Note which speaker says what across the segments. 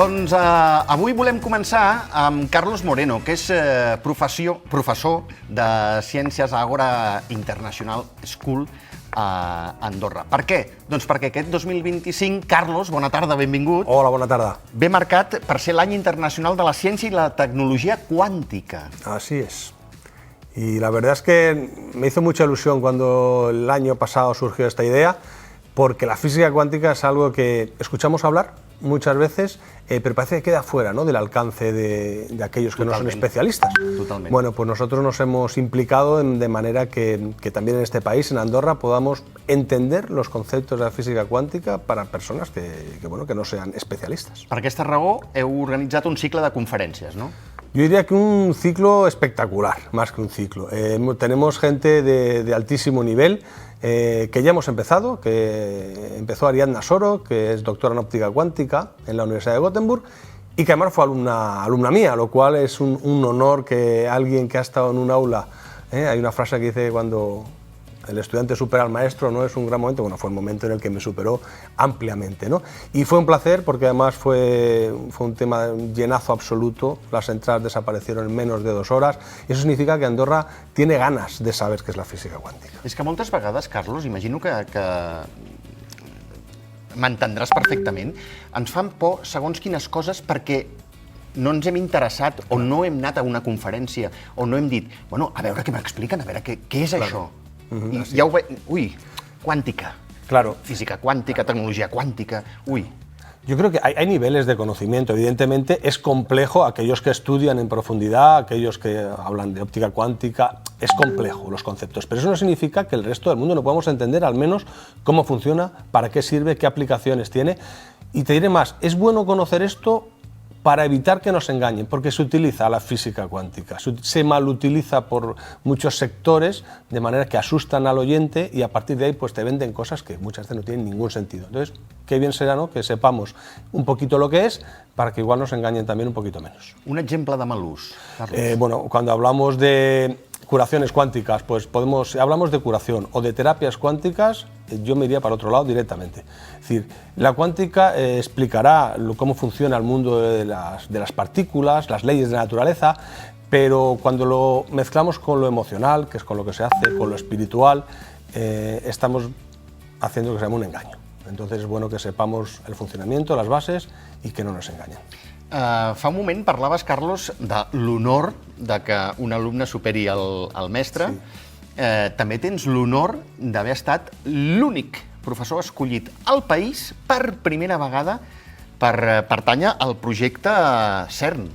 Speaker 1: Doncs avui volem començar amb Carlos Moreno, que és professor de Ciències Ágora International School a Andorra. Per què? Doncs perquè aquest 2025, Carlos, bona tarda, benvingut.
Speaker 2: Hola, bona tarda.
Speaker 1: Ve marcat per ser l'any internacional de la ciència i la tecnologia cuántica.
Speaker 2: Así es. Y la verdad es que me hizo mucha ilusión cuando el año pasado surgió esta idea, porque la física cuántica es algo que escuchamos hablar muchas veces, pero parece que queda fuera, ¿no?, del alcance de aquellos que no son especialistas.
Speaker 1: Totalmente.
Speaker 2: Bueno, pues nosotros nos hemos implicado de manera que también en este país, en Andorra, podamos entender los conceptos de la física cuántica para personas que no sean especialistas.
Speaker 1: Per aquesta raó heu organitzat un cicle de conferències, no?
Speaker 2: Yo diría que un ciclo espectacular, más que un ciclo. Tenemos gente de altísimo nivel, que ya hemos empezado, que empezó Ariadna Soro, que es doctora en óptica cuántica en la Universidad de Gotemburg, y que además fue alumna mía, lo cual es un honor que alguien que ha estado en un aula, hay una frase que dice cuando el estudiante supera al maestro, no es un gran momento, bueno, fue el momento en el que me superó ampliamente, ¿no? Y fue un placer porque además fue un tema llenazo absoluto, las entradas desaparecieron en menos de 2 horas, y eso significa que Andorra tiene ganas de saber qué es la física cuántica.
Speaker 1: És que moltes vegades, Carlos, imagino que m'entendràs perfectament, ens fan por segons quines coses perquè no ens hem interessat o no hem anat a una conferència o no hem dit, bueno, a veure què m'expliquen, a veure què és això. I ja ho veig... Ui, cuántica.
Speaker 2: Claro.
Speaker 1: Física cuántica, tecnología cuántica, uy.
Speaker 2: Yo creo que hay niveles de conocimiento. Evidentemente es complejo, aquellos que estudian en profundidad, aquellos que hablan de óptica cuántica, es complejo los conceptos, pero eso no significa que el resto del mundo no podamos entender al menos cómo funciona, para qué sirve, qué aplicaciones tiene. Y te diré más, es bueno conocer esto para evitar que nos engañen, porque se utiliza la física cuántica, se malutiliza por muchos sectores, de manera que asustan al oyente y a partir de ahí pues te venden cosas que muchas veces no tienen ningún sentido. Entonces, qué bien será, ¿no?, que sepamos un poquito lo que es, para que igual nos engañen también un poquito menos.
Speaker 1: Un ejemplo de mal ús, Carlos.
Speaker 2: Bueno, cuando hablamos de curaciones cuánticas, pues si hablamos de curación o de terapias cuánticas, yo me iría para otro lado directamente. Es decir, la cuántica explicará cómo funciona el mundo de las partículas, las leyes de la naturaleza, pero cuando lo mezclamos con lo emocional, que es con lo que se hace, con lo espiritual, estamos haciendo que se llame un engaño. Entonces es bueno que sepamos el funcionamiento, las bases y que no nos engañen.
Speaker 1: Fa un moment parlaves, Carlos, de l'honor de que un alumne superi el mestre. Sí. També tens l'honor d'haver estat l'únic professor escollit al país per primera vegada per pertànyer al projecte CERN.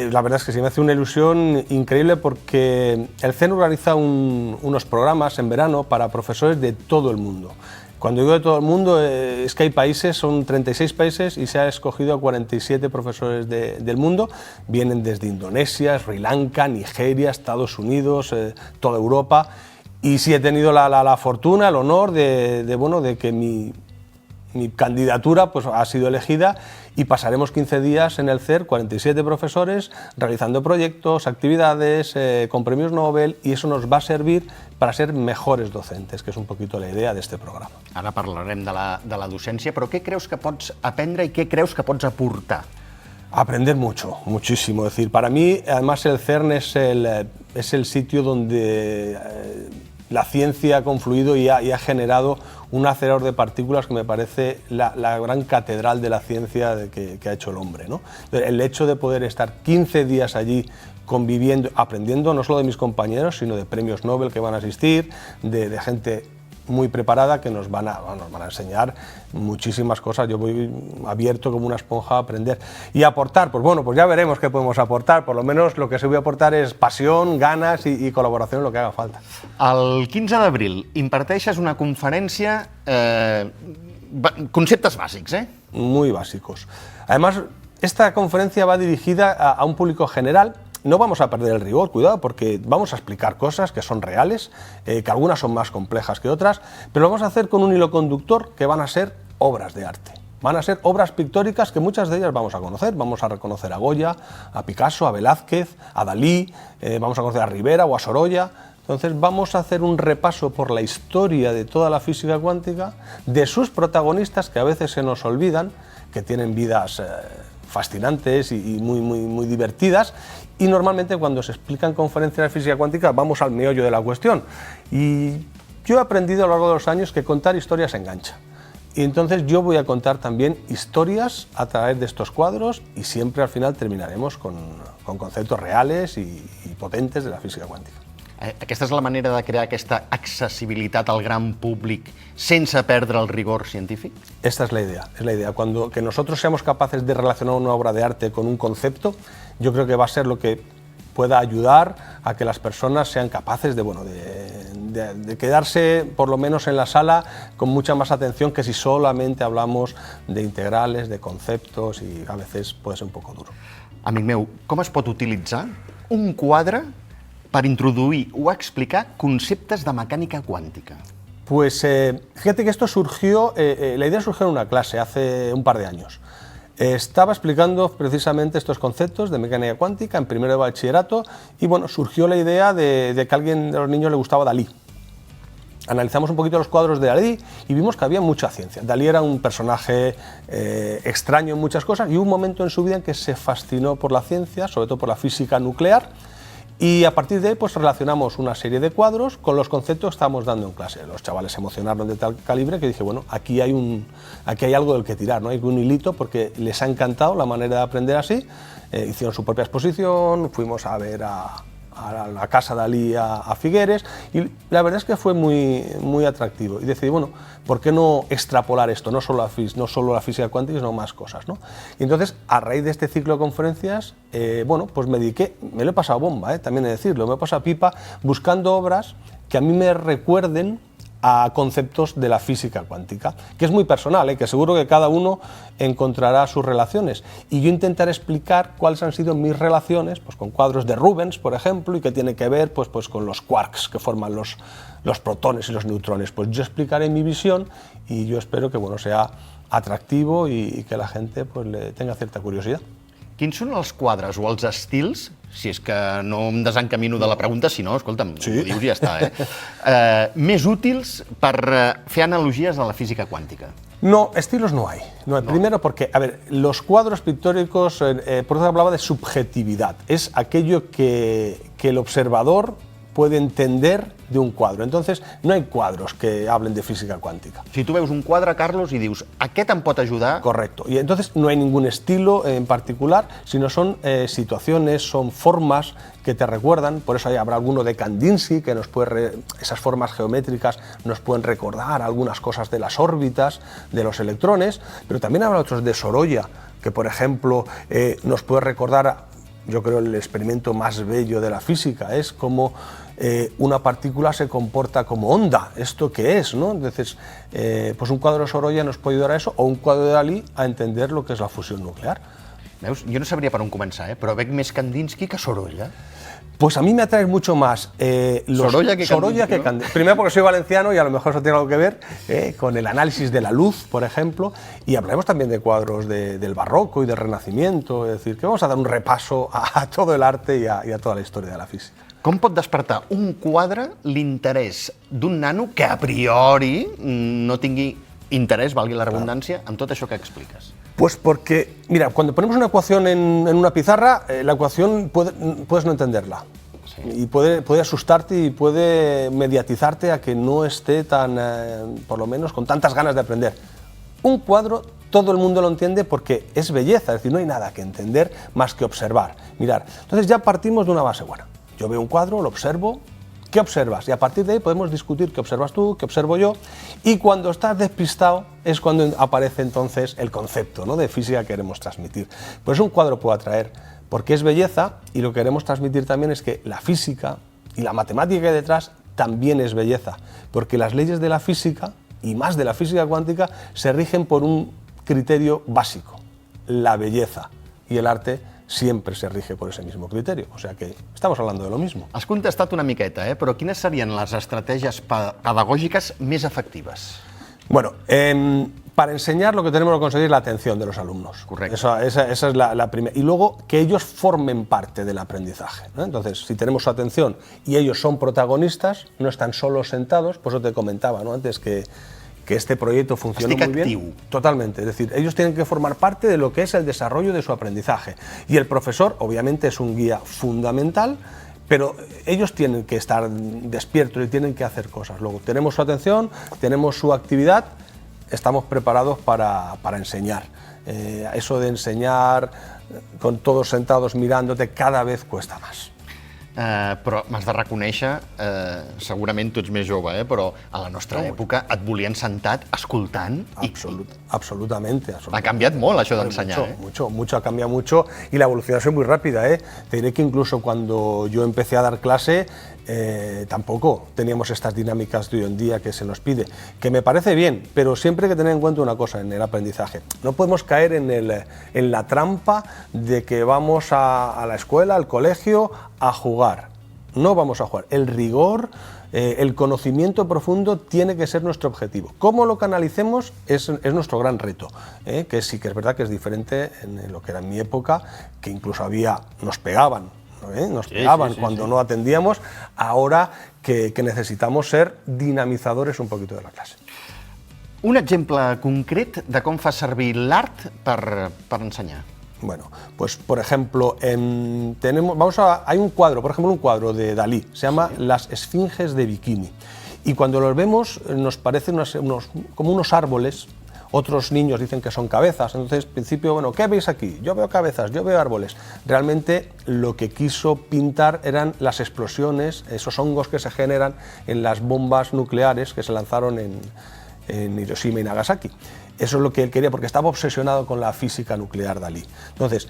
Speaker 2: La verdad es que sí, me hace una ilusión increíble porque el CERN organiza unos programas en verano para profesores de todo el mundo. Cuando digo de todo el mundo, es que hay países, son 36 países y se ha escogido a 47 profesores del mundo. Vienen desde Indonesia, Sri Lanka, Nigeria, Estados Unidos, toda Europa. Y sí he tenido la fortuna, el honor de que mi candidatura pues, ha sido elegida y pasaremos 15 días en el CERN, 47 profesores, realizando proyectos, actividades, con premios Nobel, y eso nos va a servir para ser mejores docentes, que és un poquito la idea d'este programa.
Speaker 1: Ara parlarem de la docència, però què creus que pots aprendre i què creus que pots aportar?
Speaker 2: Aprender mucho, muchísimo. Es decir, para mí, además, el CERN es el sitio donde la ciencia ha confluido y ha generado un acelerador de partículas que me parece la gran catedral de la ciencia que ha hecho el hombre, ¿no? El hecho de poder estar 15 días allí conviviendo, aprendiendo no solo de mis compañeros, sino de premios Nobel que van a asistir, de gente muy preparada que nos van a enseñar muchísimas cosas. Yo voy abierto como una esponja a aprender. Y aportar, pues bueno, pues ya veremos qué podemos aportar. Por lo menos lo que se voy a aportar es pasión, ganas y colaboración en lo que haga falta.
Speaker 1: El 15 d'abril imparteixes una conferència, conceptes bàsics,
Speaker 2: Muy básicos. Además, esta conferencia va dirigida a un público general. No vamos a perder el rigor, cuidado, porque vamos a explicar cosas que son reales, que algunas son más complejas que otras, pero lo vamos a hacer con un hilo conductor que van a ser obras de arte. Van a ser obras pictóricas que muchas de ellas vamos a conocer. Vamos a reconocer a Goya, a Picasso, a Velázquez, a Dalí, vamos a conocer a Rivera o a Sorolla. Entonces vamos a hacer un repaso por la historia de toda la física cuántica, de sus protagonistas que a veces se nos olvidan, que tienen vidas fascinantes y muy divertidas, y normalmente cuando se explican conferencias de física cuántica vamos al meollo de la cuestión. Y yo he aprendido a lo largo de los años que contar historias engancha. Y entonces yo voy a contar también historias a través de estos cuadros y siempre al final terminaremos con conceptos reales i potentes de la física cuàntica.
Speaker 1: Aquesta és la manera de crear aquesta accessibilitat al gran públic sense perdre el rigor científic?
Speaker 2: Esta es la idea, es la idea. Cuando que nosotros seamos capaces de relacionar una obra de arte con un concepto, yo creo que va a ser lo que pueda ayudar a que las personas sean capaces de quedarse por lo menos en la sala con mucha más atención que si solamente hablamos de integrales, de conceptos, y a veces puede ser un poco duro.
Speaker 1: Amic meu, com es pot utilitzar un quadre per introduir o explicar conceptes de mecànica quàntica?
Speaker 2: Pues fíjate que esto surgió, la idea surgió en una clase hace un par de años. Estaba explicando precisamente estos conceptos de mecánica cuántica en primero de bachillerato y bueno, surgió la idea de que a alguien de los niños le gustaba Dalí. Analizamos un poquito los cuadros de Dalí y vimos que había mucha ciencia. Dalí era un personaje extraño en muchas cosas y hubo un momento en su vida en que se fascinó por la ciencia, sobre todo por la física nuclear, y a partir de ahí pues relacionamos una serie de cuadros con los conceptos que estábamos dando en clase. Los chavales se emocionaron de tal calibre que dije, bueno, aquí hay algo del que tirar, ¿no? Hay un hilito porque les ha encantado la manera de aprender así. Hicieron su propia exposición, fuimos a ver a la casa de Dalí a Figueres y la verdad es que fue muy atractivo y decidí, bueno, ¿por qué no extrapolar esto? No solo la física cuántica, sino más cosas, ¿no? Y entonces, a raíz de este ciclo de conferencias, bueno, pues me dediqué, me lo he pasado bomba, también he de decirlo, me he pasado pipa buscando obras que a mí me recuerden a conceptos de la física cuántica, que es muy personal, que seguro que cada uno encontrará sus relaciones. Y yo intentaré explicar cuáles han sido mis relaciones pues, con cuadros de Rubens, por ejemplo, y que tiene que ver pues con los quarks que forman los protones y los neutrones. Pues yo explicaré mi visión y yo espero que bueno, sea atractivo y que la gente pues, le tenga cierta curiosidad.
Speaker 1: Quins són els quadres o els estils, si és que no em desencamino de la pregunta, si no, escolta'm, sí. Ho dius i ja està, més útils per fer analogies de la física quàntica?
Speaker 2: No, estilos no hay. No. Primero porque, a ver, los cuadros pictóricos, por eso hablaba de subjetividad, es aquello que el observador puede entender de un cuadro. Entonces, no hay cuadros que hablen de física cuántica.
Speaker 1: Si tu veus un quadre, Carlos, i dius, aquest em pot ajudar...
Speaker 2: Correcto. Y entonces no hay ningún estilo en particular, sino son situaciones, son formas que te recuerdan, por eso habrá alguno de Kandinsky, que nos puede esas formas geométricas nos pueden recordar algunas cosas de las órbitas, de los electrones, pero también habrá otros de Sorolla, que por ejemplo nos puede recordar, yo creo, el experimento más bello de la física, es como una partícula se comporta como onda. ¿Esto qué es? ¿No? Entonces, pues un cuadro de Sorolla nos puede ayudar a eso, o un cuadro de Dalí a entender lo que es la fusión nuclear.
Speaker 1: Veus? Jo no sabria per on començar, però veig més Kandinsky que Sorolla.
Speaker 2: Pues a mí me atrae mucho más
Speaker 1: Sorolla que
Speaker 2: Kandinsky. ¿No? Primero porque soy valenciano y a lo mejor eso tiene algo que ver con el análisis de la luz, por ejemplo, y hablaremos también de cuadros del barroco y del renacimiento, es decir, que vamos a dar un repaso a todo el arte y a toda la historia de la física.
Speaker 1: Com pot despertar un quadre l'interès d'un nano que a priori no tingui interés, valgui la redundància, en tot això que expliques?
Speaker 2: Pues porque, mira, cuando ponemos una ecuación en una pizarra, la ecuación puedes no entenderla. Sí. Y puede asustarte y puede mediatizarte a que no esté tan, por lo menos, con tantas ganas de aprender. Un cuadro todo el mundo lo entiende porque es belleza, es decir, no hay nada que entender más que observar, mirar. Entonces ya partimos de una base buena. Yo veo un cuadro, lo observo. ¿Qué observas? Y a partir de ahí podemos discutir qué observas tú, qué observo yo, y cuando estás despistado es cuando aparece entonces el concepto, ¿no?, de física que queremos transmitir. Por eso un cuadro puede atraer, porque es belleza, y lo que queremos transmitir también es que la física y la matemática que hay detrás también es belleza, porque las leyes de la física, y más de la física cuántica, se rigen por un criterio básico, la belleza, y el arte siempre se rige por ese mismo criterio. O sea que estamos hablando de lo mismo.
Speaker 1: Has contestat una miqueta, però quines serien les estratègies pedagògiques més efectives?
Speaker 2: Bueno, Para enseñar lo que tenemos que conseguir es la atención de los alumnos.
Speaker 1: Correcto.
Speaker 2: Esa es la primera. Y luego que ellos formen parte del aprendizaje, ¿no? Entonces, si tenemos su atención y ellos son protagonistas, no están solos sentados, por eso te comentaba, ¿no?, antes que este proyecto funciona muy bien.
Speaker 1: Actiu.
Speaker 2: Totalmente. Es decir, ellos tienen que formar parte de lo que es el desarrollo de su aprendizaje. Y el profesor, obviamente, es un guía fundamental, pero ellos tienen que estar despiertos y tienen que hacer cosas. Luego, tenemos su atención, tenemos su actividad, estamos preparados para enseñar. Eso de enseñar con todos sentados mirándote cada vez cuesta más.
Speaker 1: Però m'has de reconèixer, segurament tu ets més jove, però a la nostra època et volien sentat escoltant i
Speaker 2: Absolutamente.
Speaker 1: ha canviat molt això d'ensenyar.
Speaker 2: Mucho, ha cambiado mucho y la evolución ha sido muy rápida. Te diré que incluso cuando yo empecé a dar clase, tampoco teníamos estas dinámicas de hoy en día que se nos pide, que me parece bien, pero siempre hay que tener en cuenta una cosa en el aprendizaje. No podemos caer en la trampa de que vamos a la escuela, al colegio, a jugar. No vamos a jugar. El rigor, el conocimiento profundo tiene que ser nuestro objetivo. Cómo lo canalicemos es nuestro gran reto, que sí que es verdad que es diferente en lo que era en mi época, que incluso nos pegaban. Nos pegaban cuando no atendíamos, ahora que necesitamos ser dinamizadores un poquito de la clase.
Speaker 1: Un exemple concret de com fa servir l'art per ensenyar.
Speaker 2: Bueno, pues por ejemplo, hay un cuadro, por ejemplo un cuadro de Dalí, se llama Las Esfinges de Bikini, y cuando los vemos nos parecen como unos árboles. Otros niños dicen que son cabezas, entonces, en principio, bueno, ¿qué veis aquí? Yo veo cabezas, yo veo árboles. Realmente lo que quiso pintar eran las explosiones, esos hongos que se generan en las bombas nucleares que se lanzaron en Hiroshima y Nagasaki. Eso es lo que él quería, porque estaba obsesionado con la física nuclear Dalí. Entonces,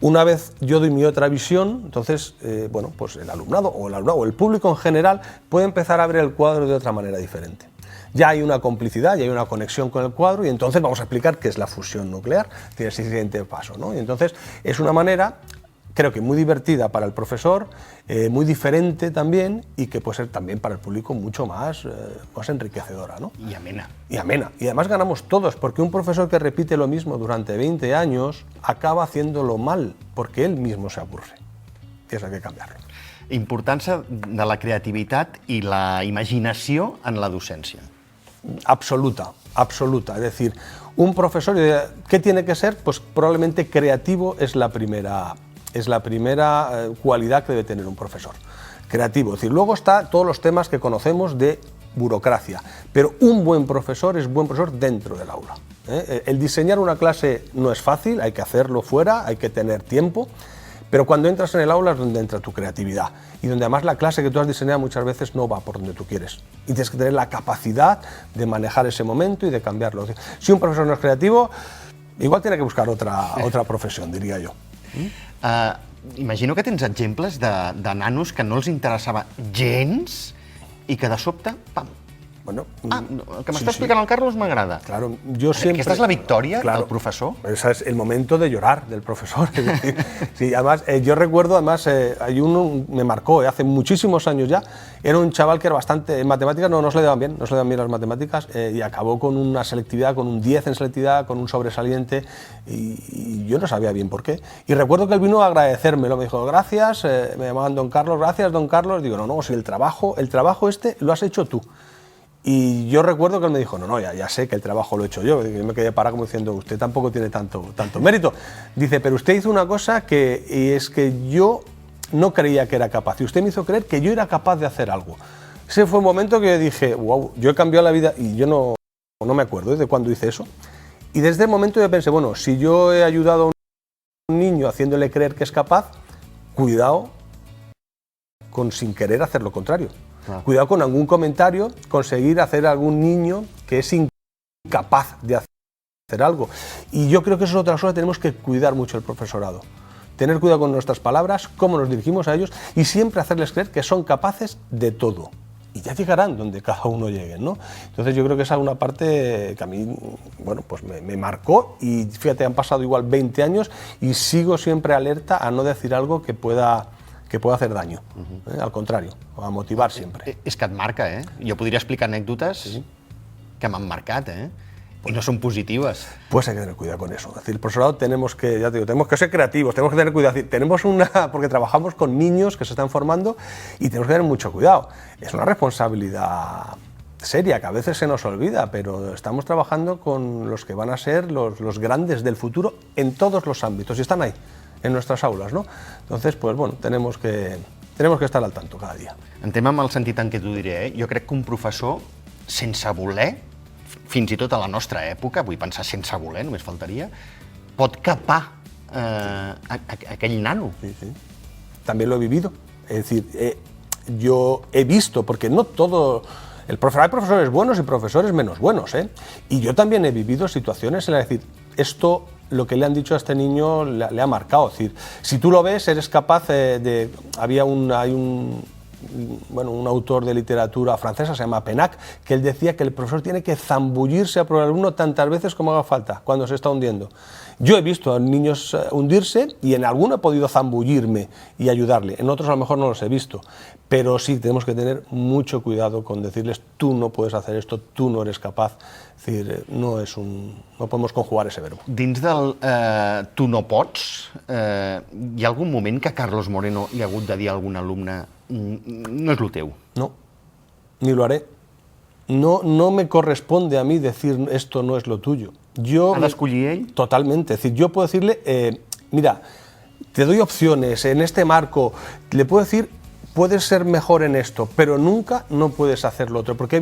Speaker 2: una vez yo doy mi otra visión, entonces, bueno, pues el alumnado o el público en general puede empezar a ver el cuadro de otra manera diferente. Ya hay una complicidad, ya hay una conexión con el cuadro y entonces vamos a explicar qué es la fusión nuclear, tiene ese siguiente paso, ¿no? Y entonces es una manera, creo que muy divertida para el profesor, muy diferente también y que puede ser también para el público mucho más enriquecedora, ¿no?
Speaker 1: Y amena.
Speaker 2: Y amena. Y además ganamos todos, porque un profesor que repite lo mismo durante 20 años acaba haciéndolo mal, porque él mismo se aburre. Y eso hay que cambiarlo.
Speaker 1: Importància de la creativitat i la imaginació en la docència.
Speaker 2: Absoluta. Es decir, un profesor, ¿qué tiene que ser? Pues probablemente creativo es la primera cualidad que debe tener un profesor. Creativo. Es decir, luego está todos los temas que conocemos de burocracia, pero un buen profesor es buen profesor dentro del aula. El diseñar una clase no es fácil, hay que hacerlo fuera, hay que tener tiempo. Pero cuando entras en el aula es donde entra tu creatividad y donde además la clase que tú has diseñado muchas veces no va por donde tú quieres. Y tienes que tener la capacidad de manejar ese momento y de cambiarlo. Si un profesor no es creativo, igual tiene que buscar otra profesión, diria jo.
Speaker 1: Imagino que tens exemples de nanos que no els interessava gens i que de sobte, pam.
Speaker 2: Bueno,
Speaker 1: el que m'està explicant el Carlos m'agrada.
Speaker 2: Claro, yo siempre...
Speaker 1: Aquesta és la victòria del profesor.
Speaker 2: Ese es el momento de llorar del profesor. Es decir, sí, además, yo recuerdo, hay uno, me marcó, hace muchísimos años ya, era un chaval que era bastante, en matemáticas no se le daban bien, las matemáticas, y acabó con una selectividad, con un 10 en selectividad, con un sobresaliente, y yo no sabía bien por qué. Y recuerdo que él vino a agradecérmelo, me dijo, gracias, me llamaban Don Carlos, gracias Don Carlos, digo, no, si el trabajo este lo has hecho tú. Y yo recuerdo que él me dijo, no, ya sé que el trabajo lo he hecho yo. Y me quedé parado como diciendo, usted tampoco tiene tanto mérito. Dice, pero usted hizo una cosa y es que yo no creía que era capaz. Y usted me hizo creer que yo era capaz de hacer algo. Ese fue un momento que dije, wow, yo he cambiado la vida. Y yo no me acuerdo de cuándo hice eso. Y desde el momento yo pensé, bueno, si yo he ayudado a un niño haciéndole creer que es capaz, cuidado con sin querer hacer lo contrario. Claro. Cuidado con algún comentario, conseguir hacer a algún niño que es incapaz de hacer algo. Y yo creo que eso es otra cosa que tenemos que cuidar mucho el profesorado. Tener cuidado con nuestras palabras, cómo nos dirigimos a ellos y siempre hacerles creer que son capaces de todo. Y ya llegarán donde cada uno llegue, ¿no? Entonces yo creo que esa es una parte que a mí, bueno, pues me marcó y fíjate, han pasado igual 20 años y sigo siempre alerta a no decir algo que pueda hacer daño, al contrario, a motivar sempre.
Speaker 1: És que et marca, Jo podria explicar anècdotes que m'han marcat, Y no son positivas.
Speaker 2: Pues hay que tener cuidado con eso. Es decir, el profesorado tenemos que, ya te digo, tenemos que ser creativos, tenemos que tener cuidado. Es decir, porque trabajamos con niños que se están formando y tenemos que tener mucho cuidado. Es una responsabilidad seria que a veces se nos olvida, pero estamos trabajando con los que van a ser los grandes del futuro en todos los ámbitos y están ahí, en nuestras aulas, ¿no? Entonces, pues bueno, tenemos que estar al tanto cada dia.
Speaker 1: Entrem amb el sentit en què t'ho diré. Jo crec que un professor, sense voler, fins i tot a la nostra època, vull pensar sense voler, només faltaria, pot capar aquell nano.
Speaker 2: Sí, sí. También lo he vivido. Es decir, yo he visto, porque no todo... hay profesores buenos y profesores menos buenos, ¿eh? Y yo también he vivido situaciones en las que decir, esto, lo que le han dicho a este niño le ha marcado. Es decir, si tú lo ves, eres capaz de... Hay un autor de literatura francesa, se llama Penac, que él decía que el profesor tiene que zambullirse a por el alumno tantas veces como haga falta, cuando se está hundiendo. Yo he visto a niños hundirse y en alguno he podido zambullirme y ayudarle, en otros a lo mejor no los he visto, pero sí tenemos que tener mucho cuidado con decirles tú no puedes hacer esto, tú no eres capaz. Es decir, no podemos conjugar ese verbo.
Speaker 1: Dins del tu no pots, hi ha algun moment que Carlos Moreno li ha hagut de dir a algun alumne no és lo teu?
Speaker 2: No, ni lo haré. No me corresponde a mí decir esto no es lo tuyo.
Speaker 1: ¿Ha d'escollir ell?
Speaker 2: Totalmente. Es decir, yo puedo decirle, mira, te doy opciones en este marco, le puedo decir, puedes ser mejor en esto, pero nunca no puedes hacer lo otro. Porque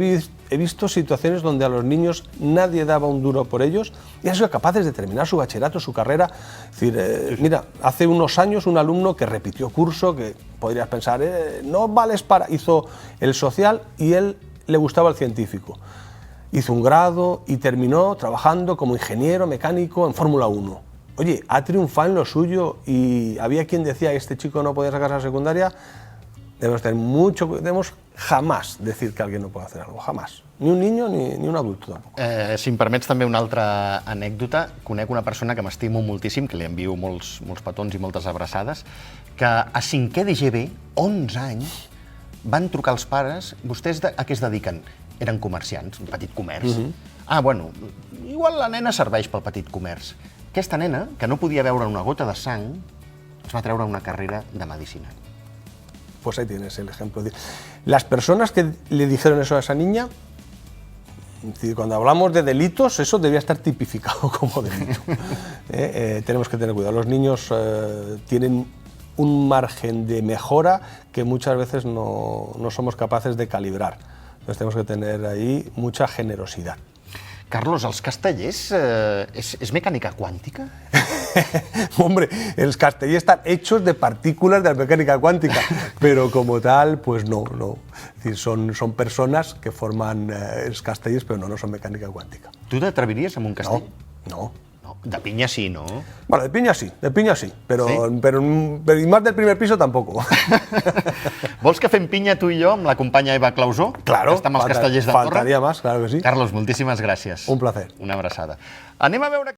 Speaker 2: he visto situaciones donde a los niños nadie daba un duro por ellos y han sido capaces de terminar su bachillerato, su carrera. Es decir, mira, hace unos años un alumno que repitió curso, que podrías pensar, no vales para... Hizo el social y él le gustaba el científico. Hizo un grado y terminó trabajando como ingeniero mecánico en Fórmula 1. Oye, ha triunfado en lo suyo y había quien decía que este chico no podía sacar la secundaria. Debemos jamás decir que alguien no puede hacer algo, jamás. Ni un niño ni un adulto tampoc.
Speaker 1: Si em permets també una altra anècdota, conec una persona que m'estimo moltíssim, que li envio molts petons i moltes abraçades, que a 5è d'EGB, 11 anys, van trucar els pares, vostès a què es dediquen? Eren comerciants, un petit comerç. Ah, bueno, igual la nena serveix pel petit comerç. Aquesta nena, que no podia veure una gota de sang, es va treure una carrera de medicina.
Speaker 2: Pues ahí tienes el ejemplo. Las personas que le dijeron eso a esa niña, cuando hablamos de delitos, eso debía estar tipificado como delito. Tenemos que tener cuidado. Los niños tienen un margen de mejora que muchas veces no somos capaces de calibrar. Entonces tenemos que tener ahí mucha generosidad.
Speaker 1: Carlos, els castellers és mecànica quàntica?
Speaker 2: Hombre, los castellers están hechos de partículas de la mecánica cuántica, pero como tal, pues no. Es decir, son personas que forman los castellers, pero no son mecánica cuántica.
Speaker 1: Tu t'atreviries amb un castell?
Speaker 2: No.
Speaker 1: De pinya sí, no?
Speaker 2: Bueno, de piña sí, pero y más del primer piso tampoco.
Speaker 1: Vols que fem pinya tu i jo amb la companya Eva Clausó?
Speaker 2: Claro,
Speaker 1: que està amb els castellers d'Andorra?
Speaker 2: faltaría más, claro que sí.
Speaker 1: Carlos, moltíssimes gràcies.
Speaker 2: Un placer.
Speaker 1: Una abraçada. Anem a veure...